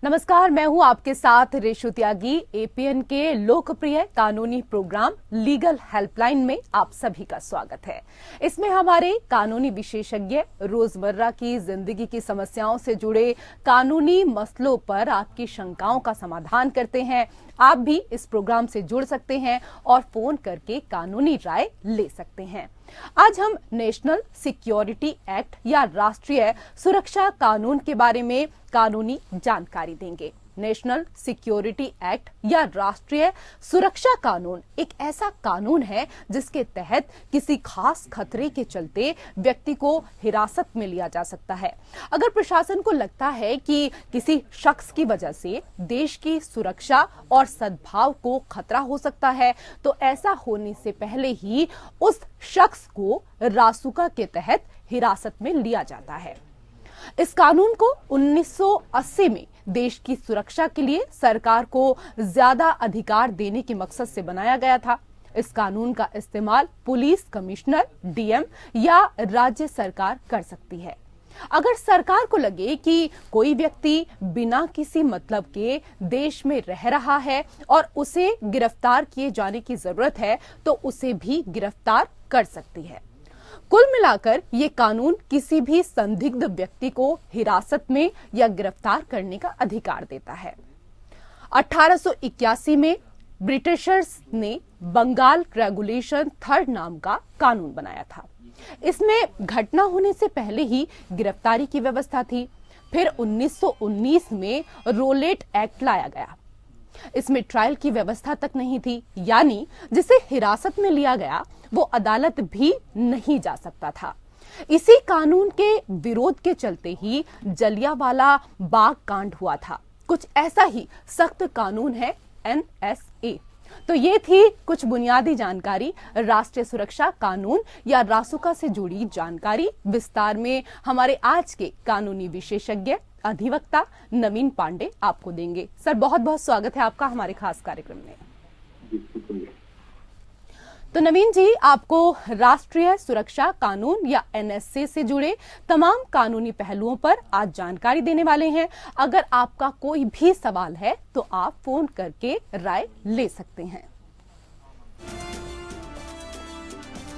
नमस्कार, मैं हूं आपके साथ रेशु त्यागी। एपीएन के लोकप्रिय कानूनी प्रोग्राम लीगल हेल्पलाइन में आप सभी का स्वागत है। इसमें हमारे कानूनी विशेषज्ञ रोजमर्रा की जिंदगी की समस्याओं से जुड़े कानूनी मसलों पर आपकी शंकाओं का समाधान करते हैं। आप भी इस प्रोग्राम से जुड़ सकते हैं और फोन करके कानूनी राय ले सकते हैं। आज हम नेशनल सिक्योरिटी एक्ट या राष्ट्रीय सुरक्षा कानून के बारे में कानूनी जानकारी देंगे। नेशनल सिक्योरिटी एक्ट या राष्ट्रीय सुरक्षा कानून एक ऐसा कानून है जिसके तहत किसी खास खतरे के चलते व्यक्ति को हिरासत में लिया जा सकता है। अगर प्रशासन को लगता है कि किसी शख्स की वजह से देश की सुरक्षा और सद्भाव को खतरा हो सकता है, तो ऐसा होने से पहले ही उस शख्स को रासुका के तहत हिरासत में लिया जाता है। इस कानून को 1980 में देश की सुरक्षा के लिए सरकार को ज्यादा अधिकार देने के मकसद से बनाया गया था। इस कानून का इस्तेमाल पुलिस कमिश्नर, डीएम या राज्य सरकार कर सकती है। अगर सरकार को लगे कि कोई व्यक्ति बिना किसी मतलब के देश में रह रहा है और उसे गिरफ्तार किए जाने की जरूरत है, तो उसे भी गिरफ्तार कर सकती है। कुल मिलाकर ये कानून किसी भी संदिग्ध व्यक्ति को हिरासत में या गिरफ्तार करने का अधिकार देता है। 1881 में ब्रिटिशर्स ने बंगाल रेगुलेशन थर्ड नाम का कानून बनाया था। इसमें घटना होने से पहले ही गिरफ्तारी की व्यवस्था थी। फिर 1919 में रोलेट एक्ट लाया गया। इसमें ट्रायल की व्यवस्था तक नहीं थी, यानी जिसे हिरासत में लिया गया वो अदालत भी नहीं जा सकता था। इसी कानून के विरोध के चलते ही जलियांवाला बाग कांड हुआ था। कुछ ऐसा ही सख्त कानून है एनएसए। तो ये थी कुछ बुनियादी जानकारी राष्ट्रीय सुरक्षा कानून या रासुका से जुड़ी जानकारी। विस्तार में हमारे आज के कानूनी विशेषज्ञ अधिवक्ता नवीन पांडे आपको देंगे। सर, बहुत बहुत स्वागत है आपका हमारे खास कार्यक्रम में। तो नवीन जी, आपको राष्ट्रीय सुरक्षा कानून या एनएसए से जुड़े तमाम कानूनी पहलुओं पर आज जानकारी देने वाले हैं। अगर आपका कोई भी सवाल है तो आप फोन करके राय ले सकते हैं।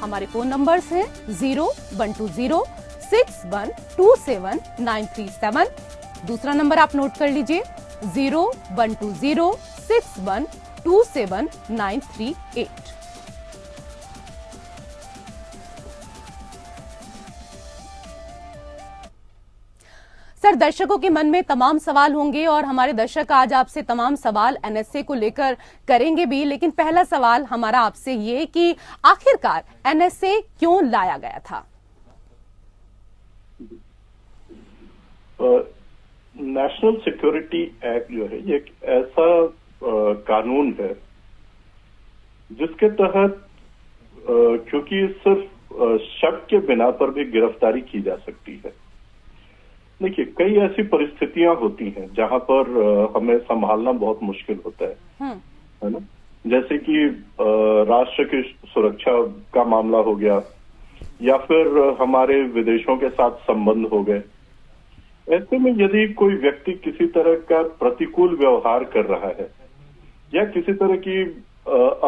हमारे फोन नंबर्स हैं 012061279337। दूसरा नंबर आप नोट कर लीजिए 012061279338। सर, दर्शकों के मन में तमाम सवाल होंगे और हमारे दर्शक आज आपसे तमाम सवाल एनएसए को लेकर करेंगे भी, लेकिन पहला सवाल हमारा आपसे ये कि आखिरकार एनएसए क्यों लाया गया था? नेशनल सिक्योरिटी एक्ट जो है ये एक ऐसा कानून है जिसके तहत क्योंकि सिर्फ शक के बिना पर भी गिरफ्तारी की जा सकती है। देखिए, कई ऐसी परिस्थितियां होती हैं जहां पर हमें संभालना बहुत मुश्किल होता है ना। जैसे कि राष्ट्र की सुरक्षा का मामला हो गया या फिर हमारे विदेशों के साथ संबंध हो गए। ऐसे में यदि कोई व्यक्ति किसी तरह का प्रतिकूल व्यवहार कर रहा है या किसी तरह की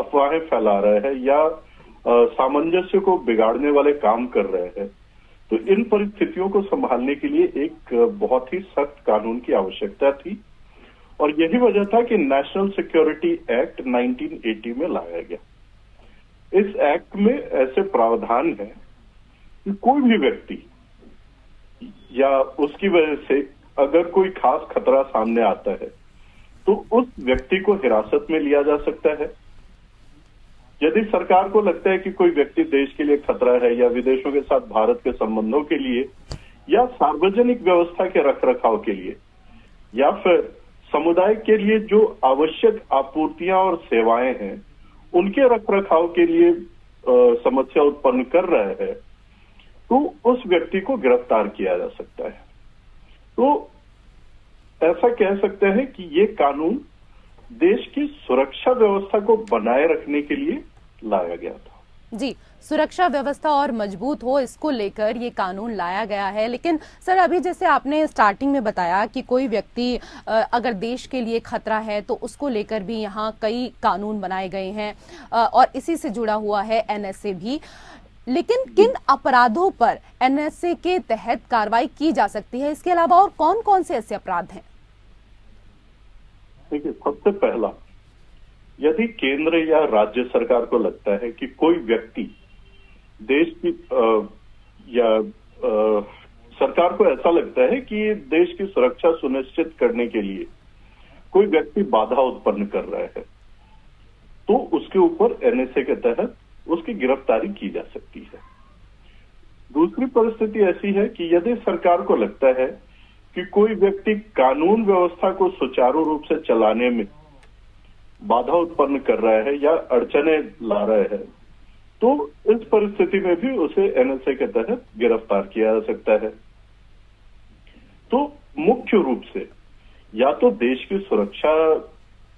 अफवाहें फैला रहा है या सामंजस्य को बिगाड़ने वाले काम कर रहे हैं, तो इन परिस्थितियों को संभालने के लिए एक बहुत ही सख्त कानून की आवश्यकता थी और यही वजह था कि नेशनल सिक्योरिटी एक्ट 1980 में लाया गया। इस एक्ट में ऐसे प्रावधान है कि कोई भी व्यक्ति या उसकी वजह से अगर कोई खास खतरा सामने आता है तो उस व्यक्ति को हिरासत में लिया जा सकता है। यदि सरकार को लगता है कि कोई व्यक्ति देश के लिए खतरा है या विदेशों के साथ भारत के संबंधों के लिए या सार्वजनिक व्यवस्था के रखरखाव के लिए या फिर समुदाय के लिए जो आवश्यक आपूर्तियां और सेवाएं हैं उनके रखरखाव के लिए समस्या उत्पन्न कर रहा है, तो उस व्यक्ति को गिरफ्तार किया जा सकता है। तो ऐसा कह सकते हैं कि ये कानून देश की सुरक्षा व्यवस्था को बनाए रखने के लिए लाया गया था। जी, सुरक्षा व्यवस्था और मजबूत हो, इसको लेकर ये कानून लाया गया है। लेकिन सर, अभी जैसे आपने स्टार्टिंग में बताया कि कोई व्यक्ति अगर देश के लिए खतरा है तो उसको लेकर भी यहाँ कई कानून बनाए गए हैं और इसी से जुड़ा हुआ है एनएसए भी। लेकिन किन अपराधों पर एनएसए के तहत कार्रवाई की जा सकती है? इसके अलावा और कौन कौन से ऐसे अपराध हैं? देखिए, सबसे पहला, यदि केंद्र या राज्य सरकार को लगता है कि कोई व्यक्ति देश की सरकार को ऐसा लगता है कि देश की सुरक्षा सुनिश्चित करने के लिए कोई व्यक्ति बाधा उत्पन्न कर रहा है, तो उसके ऊपर एनएसए के तहत उसकी गिरफ्तारी की जा सकती है। दूसरी परिस्थिति ऐसी है कि यदि सरकार को लगता है कि कोई व्यक्ति कानून व्यवस्था को सुचारू रूप से चलाने में बाधा उत्पन्न कर रहा है या अड़चने ला रहा है, तो इस परिस्थिति में भी उसे एनएसए के तहत गिरफ्तार किया जा सकता है। तो मुख्य रूप से या तो देश की सुरक्षा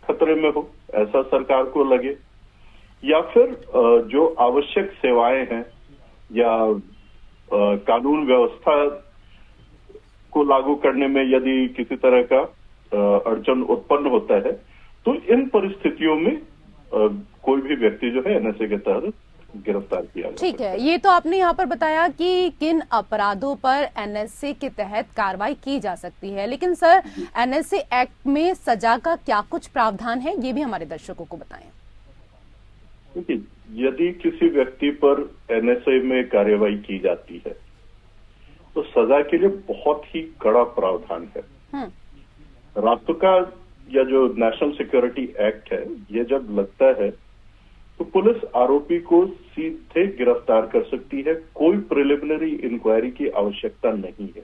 खतरे में हो, ऐसा सरकार को लगे, या फिर जो आवश्यक सेवाएं हैं या कानून व्यवस्था को लागू करने में यदि किसी तरह का अड़चन उत्पन्न होता है, तो इन परिस्थितियों में कोई भी व्यक्ति जो है एनएसए के तहत गिरफ्तार किया जा ठीक सकता है, ये तो आपने यहाँ पर बताया कि किन अपराधों पर एनएसए के तहत कार्रवाई की जा सकती है। लेकिन सर, एनएसए एक्ट में सजा का क्या कुछ प्रावधान है, ये भी हमारे दर्शकों को बताएं। देखिए, यदि किसी व्यक्ति पर एनएसए में कार्यवाही की जाती है तो सजा के लिए बहुत ही कड़ा प्रावधान है। राष्ट्र का या जो नेशनल सिक्योरिटी एक्ट है, ये जब लगता है तो पुलिस आरोपी को सीधे गिरफ्तार कर सकती है, कोई प्रिलिमिनरी इंक्वायरी की आवश्यकता नहीं है।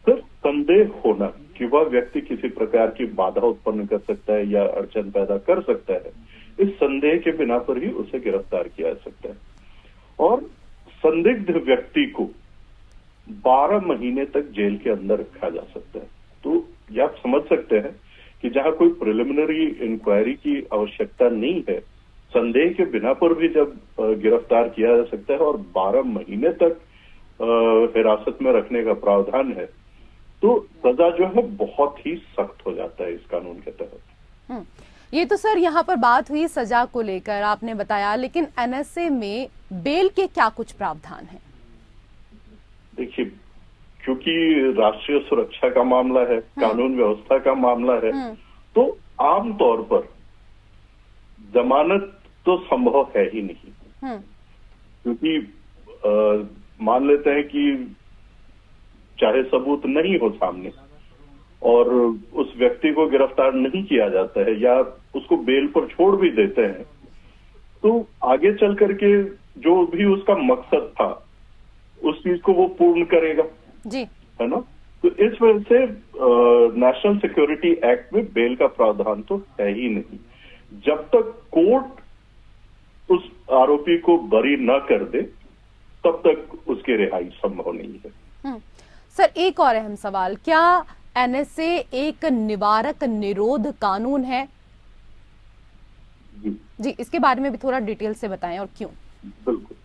सिर्फ संदेह होना कि वह व्यक्ति किसी प्रकार की बाधा उत्पन्न कर सकता है या अड़चन पैदा कर सकता है, इस संदेह के बिना पर ही उसे गिरफ्तार किया जा सकता है। और संदिग्ध व्यक्ति को 12 महीने तक जेल के अंदर रखा जा सकता है। तो ये आप समझ सकते हैं कि जहां कोई प्रिलिमिनरी इंक्वायरी की आवश्यकता नहीं है, संदेह के बिना पर भी जब गिरफ्तार किया जा सकता है और 12 महीने तक हिरासत में रखने का प्रावधान है, तो सजा जो है बहुत ही सख्त हो जाता है इस कानून के तहत। ये तो सर यहाँ पर बात हुई सजा को लेकर, आपने बताया, लेकिन एनएसए में बेल के क्या कुछ प्रावधान हैं? देखिए, क्योंकि राष्ट्रीय सुरक्षा का मामला है, कानून व्यवस्था का मामला है, तो आमतौर पर जमानत तो संभव है ही नहीं। क्योंकि मान लेते हैं कि चाहे सबूत नहीं हो सामने और उस व्यक्ति को गिरफ्तार नहीं किया जाता है या उसको बेल पर छोड़ भी देते हैं, तो आगे चल करके जो भी उसका मकसद था उस चीज को वो पूर्ण करेगा जी, है ना। तो इस वजह से नेशनल सिक्योरिटी एक्ट में बेल का प्रावधान तो है ही नहीं। जब तक कोर्ट उस आरोपी को बरी न कर दे तब तक उसकी रिहाई संभव नहीं है। सर, एक और अहम सवाल, क्या एनएसए एक निवारक निरोध कानून है? जी, इसके बारे में भी थोड़ा डिटेल से बताएं और क्यों। बिल्कुल,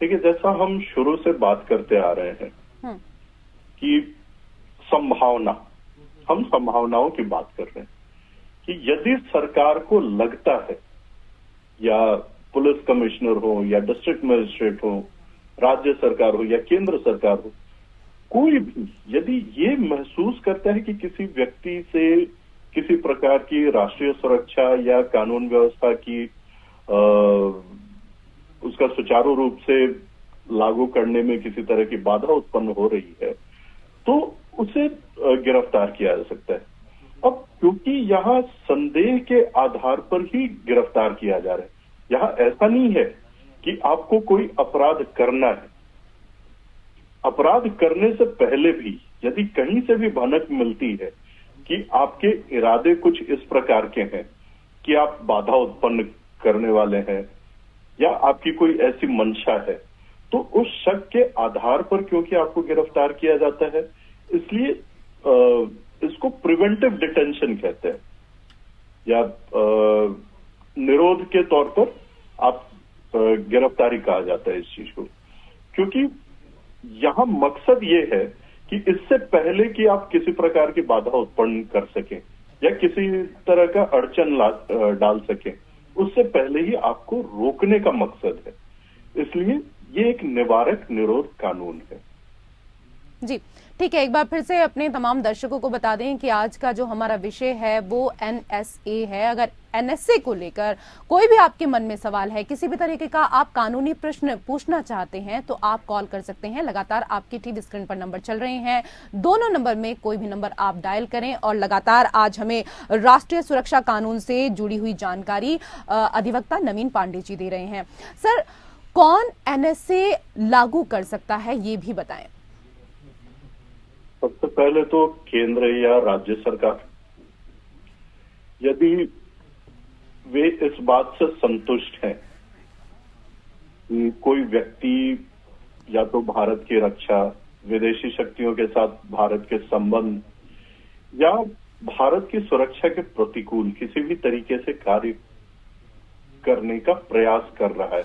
देखिए, जैसा हम शुरू से बात करते आ रहे हैं कि हम संभावनाओं की बात कर रहे हैं कि यदि सरकार को लगता है, या पुलिस कमिश्नर हो या डिस्ट्रिक्ट मजिस्ट्रेट हो, राज्य सरकार हो या केंद्र सरकार हो, कोई भी यदि ये महसूस करता है कि किसी व्यक्ति से किसी प्रकार की राष्ट्रीय सुरक्षा या कानून व्यवस्था की उसका सुचारू रूप से लागू करने में किसी तरह की बाधा उत्पन्न हो रही है, तो उसे गिरफ्तार किया जा सकता है। अब क्योंकि यहाँ संदेह के आधार पर ही गिरफ्तार किया जा रहा है, यहाँ ऐसा नहीं है कि आपको कोई अपराध करना है। अपराध करने से पहले भी यदि कहीं से भी भनक मिलती है कि आपके इरादे कुछ इस प्रकार के हैं कि आप बाधा उत्पन्न करने वाले हैं या आपकी कोई ऐसी मंशा है, तो उस शक के आधार पर क्योंकि आपको गिरफ्तार किया जाता है, इसलिए इसको प्रिवेंटिव डिटेंशन कहते हैं, या निरोध के तौर पर आप गिरफ्तारी कहा जाता है इस चीज को, क्योंकि यहां मकसद ये है कि इससे पहले कि आप किसी प्रकार की बाधा उत्पन्न कर सकें या किसी तरह का अड़चन डाल सकें, उससे पहले ही आपको रोकने का मकसद है। इसलिए ये एक निवारक निरोध कानून है। जी ठीक है, एक बार फिर से अपने तमाम दर्शकों को बता दें कि आज का जो हमारा विषय है वो एनएसए है। अगर एनएसए को लेकर कोई भी आपके मन में सवाल है, किसी भी तरीके का आप कानूनी प्रश्न पूछना चाहते हैं तो आप कॉल कर सकते हैं। लगातार आपकी टीवी स्क्रीन पर नंबर चल रहे हैं, दोनों नंबर में कोई भी नंबर आप डायल करें। और लगातार आज हमें राष्ट्रीय सुरक्षा कानून से जुड़ी हुई जानकारी अधिवक्ता नवीन पांडे जी दे रहे हैं। सर, कौन एनएसए लागू कर सकता है ये भी बताएं। सबसे पहले तो केंद्र या राज्य सरकार, यदि वे इस बात से संतुष्ट हैं कि कोई व्यक्ति या तो भारत की रक्षा, विदेशी शक्तियों के साथ भारत के संबंध या भारत की सुरक्षा के प्रतिकूल किसी भी तरीके से कार्य करने का प्रयास कर रहा है,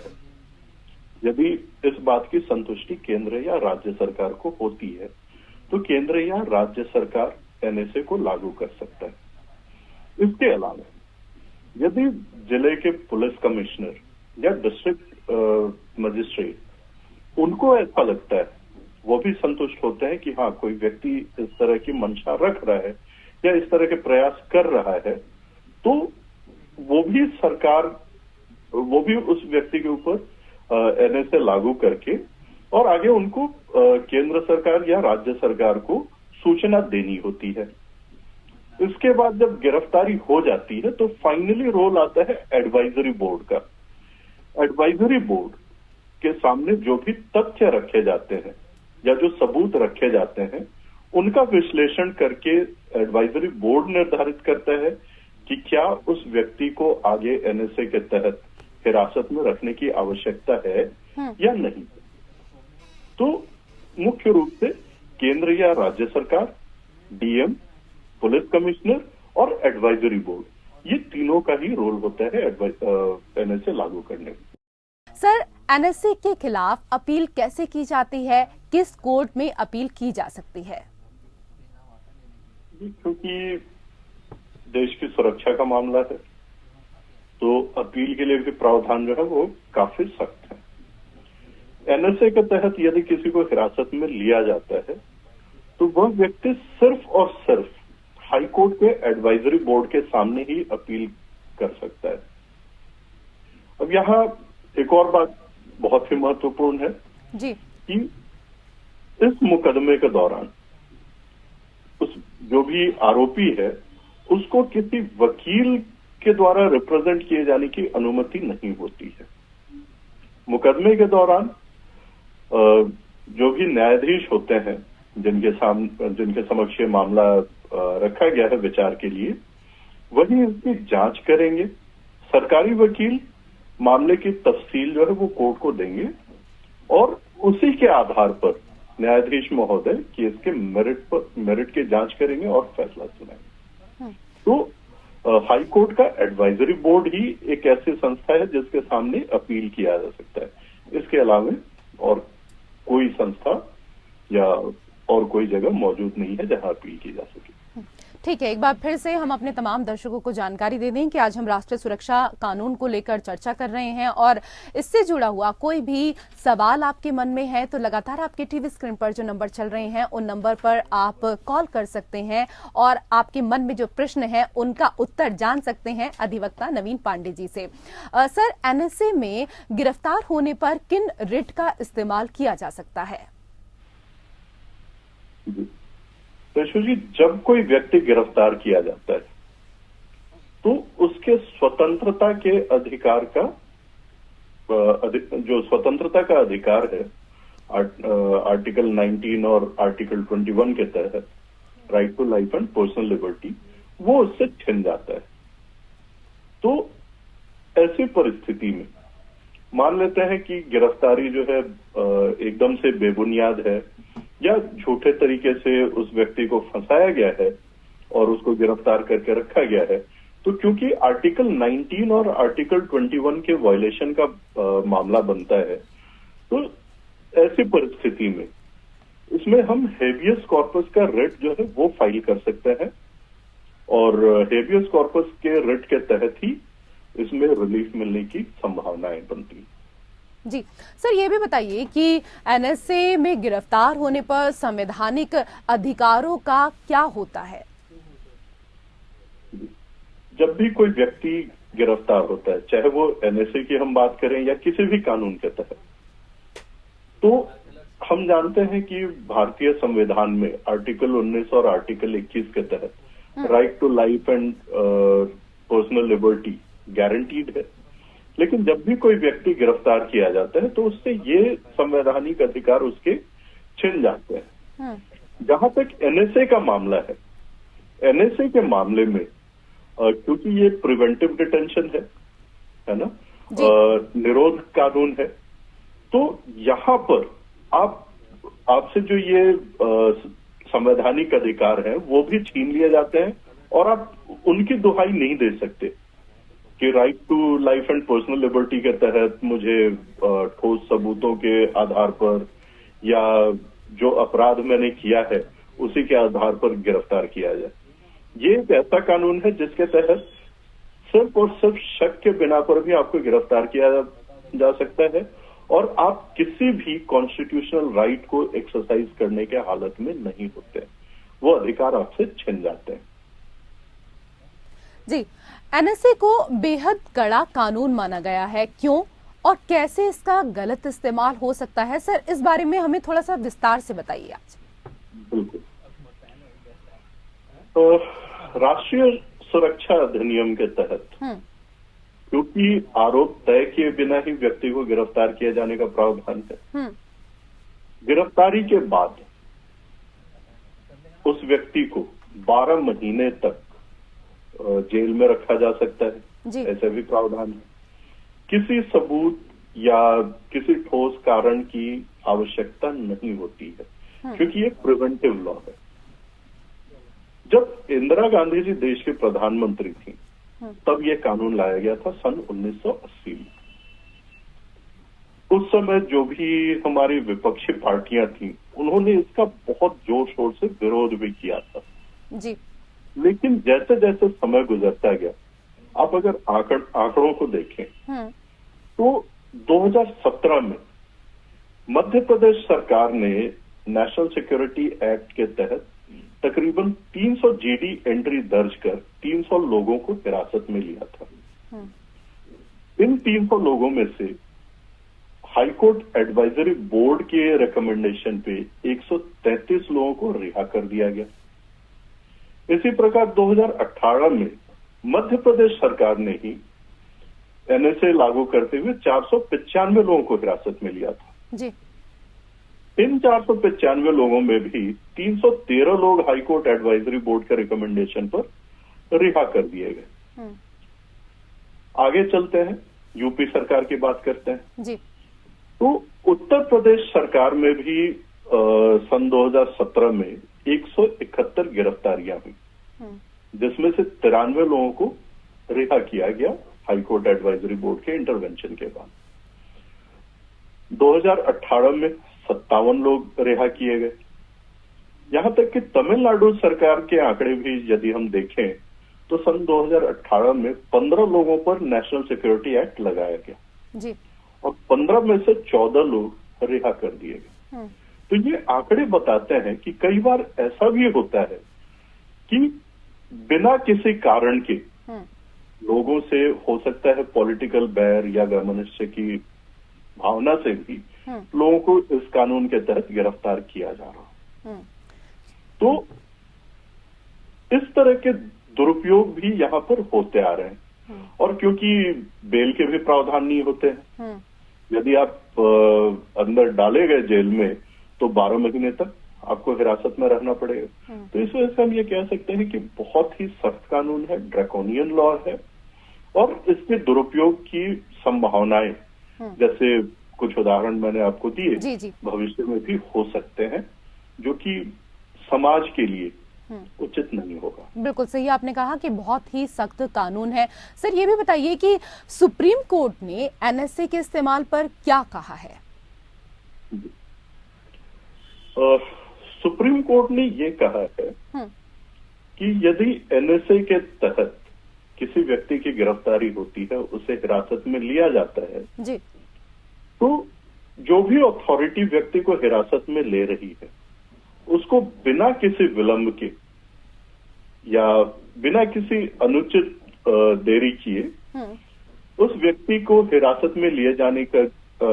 यदि इस बात की संतुष्टि केंद्र या राज्य सरकार को होती है तो केंद्र या राज्य सरकार एनएसए को लागू कर सकता है। इसके अलावा यदि जिले के पुलिस कमिश्नर या डिस्ट्रिक्ट मजिस्ट्रेट उनको ऐसा लगता है, वो भी संतुष्ट होते हैं कि हाँ कोई व्यक्ति इस तरह की मंशा रख रहा है या इस तरह के प्रयास कर रहा है, तो वो भी उस व्यक्ति के ऊपर एनएसए लागू करके और आगे उनको केंद्र सरकार या राज्य सरकार को सूचना देनी होती है। इसके बाद जब गिरफ्तारी हो जाती है तो फाइनली रोल आता है एडवाइजरी बोर्ड का। एडवाइजरी बोर्ड के सामने जो भी तथ्य रखे जाते हैं या जो सबूत रखे जाते हैं, उनका विश्लेषण करके एडवाइजरी बोर्ड निर्धारित करता है कि क्या उस व्यक्ति को आगे एनएसए के तहत हिरासत में रखने की आवश्यकता है या नहीं। तो मुख्य रूप से केंद्र या राज्य सरकार, डीएम, पुलिस कमिश्नर और एडवाइजरी बोर्ड, ये तीनों का ही रोल होता है एनएसए लागू करने में। सर, एनएसए के खिलाफ अपील कैसे की जाती है, किस कोर्ट में अपील की जा सकती है? क्योंकि देश की सुरक्षा का मामला है तो अपील के लिए भी प्रावधान जो है वो काफी सख्त है। एनएसए के तहत यदि किसी को हिरासत में लिया जाता है तो वह व्यक्ति सिर्फ और सिर्फ हाईकोर्ट के एडवाइजरी बोर्ड के सामने ही अपील कर सकता है। अब यहाँ एक और बात बहुत ही महत्वपूर्ण है जी, कि इस मुकदमे के दौरान उस जो भी आरोपी है उसको किसी वकील के द्वारा रिप्रेजेंट किए जाने की अनुमति नहीं होती है। मुकदमे के दौरान जो भी न्यायाधीश होते हैं जिनके समक्ष ये मामला रखा गया है विचार के लिए, वही इसकी जांच करेंगे। सरकारी वकील मामले की तफसील जो है वो कोर्ट को देंगे और उसी के आधार पर न्यायाधीश महोदय की इसके मेरिट की जांच करेंगे और फैसला सुनाएंगे। तो हाई कोर्ट का एडवाइजरी बोर्ड ही एक ऐसी संस्था है जिसके सामने अपील किया जा सकता है। इसके अलावा और कोई संस्था या और कोई जगह मौजूद नहीं है जहां अपील की जा सके। ठीक है, एक बार फिर से हम अपने तमाम दर्शकों को जानकारी दे दें कि आज हम राष्ट्रीय सुरक्षा कानून को लेकर चर्चा कर रहे हैं और इससे जुड़ा हुआ कोई भी सवाल आपके मन में है तो लगातार आपके टीवी स्क्रीन पर जो नंबर चल रहे हैं उन नंबर पर आप कॉल कर सकते हैं और आपके मन में जो प्रश्न है उनका उत्तर जान सकते हैं अधिवक्ता नवीन पांडे जी से। सर, एनएसए में गिरफ्तार होने पर किन रिट का इस्तेमाल किया जा सकता है? जी, जब कोई व्यक्ति गिरफ्तार किया जाता है तो उसके स्वतंत्रता के अधिकार का जो स्वतंत्रता का अधिकार है आर्टिकल 19 और आर्टिकल 21 के तहत right to life and personal liberty, वो उससे छिन जाता है। तो ऐसी परिस्थिति में मान लेते हैं कि गिरफ्तारी जो है एकदम से बेबुनियाद है या झूठे तरीके से उस व्यक्ति को फंसाया गया है और उसको गिरफ्तार करके रखा गया है, तो क्योंकि आर्टिकल 19 और आर्टिकल 21 के वायलेशन का मामला बनता है, तो ऐसी परिस्थिति में इसमें हम हेबियस कॉर्पस का रिट जो है वो फाइल कर सकते हैं, और हेबियस कॉर्पस के रिट के तहत ही इसमें रिलीफ मिलने की संभावनाएं बनती हैं। जी सर, ये भी बताइए कि एनएसए में गिरफ्तार होने पर संवैधानिक अधिकारों का क्या होता है? जब भी कोई व्यक्ति गिरफ्तार होता है, चाहे वो एनएसए की हम बात करें या किसी भी कानून के तहत, तो हम जानते हैं कि भारतीय संविधान में आर्टिकल 19 और आर्टिकल 21 के तहत right to life and personal liberty guaranteed है। लेकिन जब भी कोई व्यक्ति गिरफ्तार किया जाता है तो उससे ये संवैधानिक अधिकार उसके छिन जाते हैं। जहां तक एनएसए का मामला है, एनएसए के मामले में क्योंकि ये प्रिवेंटिव डिटेंशन है ना, निरोध कानून है, तो यहां पर आपसे जो ये संवैधानिक अधिकार है वो भी छीन लिए जाते हैं, और आप उनकी दुहाई नहीं दे सकते कि right to life and personal liberty के तहत मुझे ठोस सबूतों के आधार पर या जो अपराध मैंने किया है उसी के आधार पर गिरफ्तार किया जाए। ये एक ऐसा कानून है जिसके तहत सिर्फ और सिर्फ शक के बिना पर भी आपको गिरफ्तार किया जा सकता है, और आप किसी भी कॉन्स्टिट्यूशनल राइट को एक्सरसाइज करने के हालत में नहीं होते, वो अधिकार आपसे छिन जाते हैं। जी, एनएसए को बेहद कड़ा कानून माना गया है, क्यों और कैसे इसका गलत इस्तेमाल हो सकता है? सर, इस बारे में हमें थोड़ा सा विस्तार से बताइए आज। बिल्कुल। तो राष्ट्रीय सुरक्षा अधिनियम के तहत क्योंकि आरोप तय किए बिना ही व्यक्ति को गिरफ्तार किए जाने का प्रावधान है, गिरफ्तारी के बाद उस व्यक्ति को 12 महीने तक जेल में रखा जा सकता है, ऐसे भी प्रावधान है। किसी सबूत या किसी ठोस कारण की आवश्यकता नहीं होती है, क्योंकि ये प्रिवेंटिव लॉ है। जब इंदिरा गांधी जी देश के प्रधानमंत्री थी तब यह कानून लाया गया था सन 1980 में। उस समय जो भी हमारी विपक्षी पार्टियां थी उन्होंने इसका बहुत जोर शोर से विरोध भी किया था जी। लेकिन जैसे जैसे समय गुजरता गया, आप अगर आंकड़ों को देखें तो 2017 में मध्य प्रदेश सरकार ने नेशनल सिक्योरिटी एक्ट के तहत तकरीबन 300 जीडी एंट्री दर्ज कर 300 लोगों को हिरासत में लिया था। इन 300 लोगों में से हाईकोर्ट एडवाइजरी बोर्ड के रिकमेंडेशन पे 133 लोगों को रिहा कर दिया गया। इसी प्रकार 2018 में मध्य प्रदेश सरकार ने ही एनएसए लागू करते हुए 495 लोगों को हिरासत में लिया था जी। इन 495 लोगों में भी 313 लोग हाईकोर्ट एडवाइजरी बोर्ड के रिकमेंडेशन पर रिहा कर दिए गए। आगे चलते हैं, यूपी सरकार की बात करते हैं जी। तो उत्तर प्रदेश सरकार में भी सन 2017 में 171 गिरफ्तारियां हुई, जिसमें से 93 लोगों को रिहा किया गया हाईकोर्ट एडवाइजरी बोर्ड के इंटरवेंशन के बाद। 2018 में 57 लोग रिहा किए गए। यहां तक कि तमिलनाडु सरकार के आंकड़े भी यदि हम देखें तो सन 2018 में 15 लोगों पर नेशनल सिक्योरिटी एक्ट लगाया गया जी। और 15 में से 14 लोग रिहा कर दिए गए। तो ये आंकड़े बताते हैं कि कई बार ऐसा भी होता है कि बिना किसी कारण के लोगों से, हो सकता है पॉलिटिकल बैर या वैमनस्य की भावना से भी, लोगों को इस कानून के तहत गिरफ्तार किया जा रहा। तो इस तरह के दुरुपयोग भी यहाँ पर होते आ रहे हैं। और क्योंकि बेल के भी प्रावधान नहीं होते हैं, यदि आप अंदर डाले गए जेल में तो 12 महीने तक आपको हिरासत में रहना पड़ेगा। तो इस वजह से हम ये कह सकते हैं कि बहुत ही सख्त कानून है, ड्रैकोनियन लॉ है, और इसके दुरुपयोग की संभावनाएं, जैसे कुछ उदाहरण मैंने आपको दिए, भविष्य में भी हो सकते हैं, जो कि समाज के लिए उचित नहीं होगा। बिल्कुल सही आपने कहा कि बहुत ही सख्त कानून है। सर ये भी बताइए कि सुप्रीम कोर्ट ने एनएसए के इस्तेमाल पर क्या कहा है? सुप्रीम कोर्ट ने ये कहा है कि यदि एनएसए के तहत किसी व्यक्ति की गिरफ्तारी होती है, उसे हिरासत में लिया जाता है जी, तो जो भी अथॉरिटी व्यक्ति को हिरासत में ले रही है उसको बिना किसी विलंब के या बिना किसी अनुचित देरी किए उस व्यक्ति को हिरासत में लिए जाने का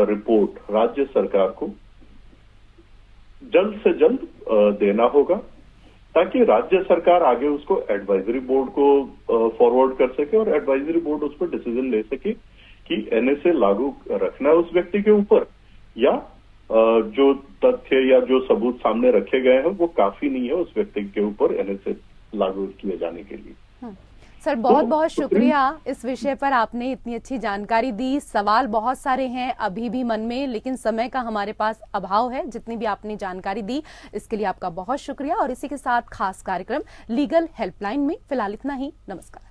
रिपोर्ट राज्य सरकार को जल्द से जल्द देना होगा, ताकि राज्य सरकार आगे उसको एडवाइजरी बोर्ड को फॉरवर्ड कर सके और एडवाइजरी बोर्ड उस पर डिसीजन ले सके कि एनएसए लागू रखना है उस व्यक्ति के ऊपर या जो तथ्य या जो सबूत सामने रखे गए हैं वो काफी नहीं है उस व्यक्ति के ऊपर एनएसए लागू किए जाने के लिए। सर बहुत बहुत शुक्रिया, इस विषय पर आपने इतनी अच्छी जानकारी दी। सवाल बहुत सारे हैं अभी भी मन में, लेकिन समय का हमारे पास अभाव है। जितनी भी आपने जानकारी दी इसके लिए आपका बहुत शुक्रिया। और इसी के साथ खास कार्यक्रम लीगल हेल्पलाइन में फिलहाल इतना ही। नमस्कार।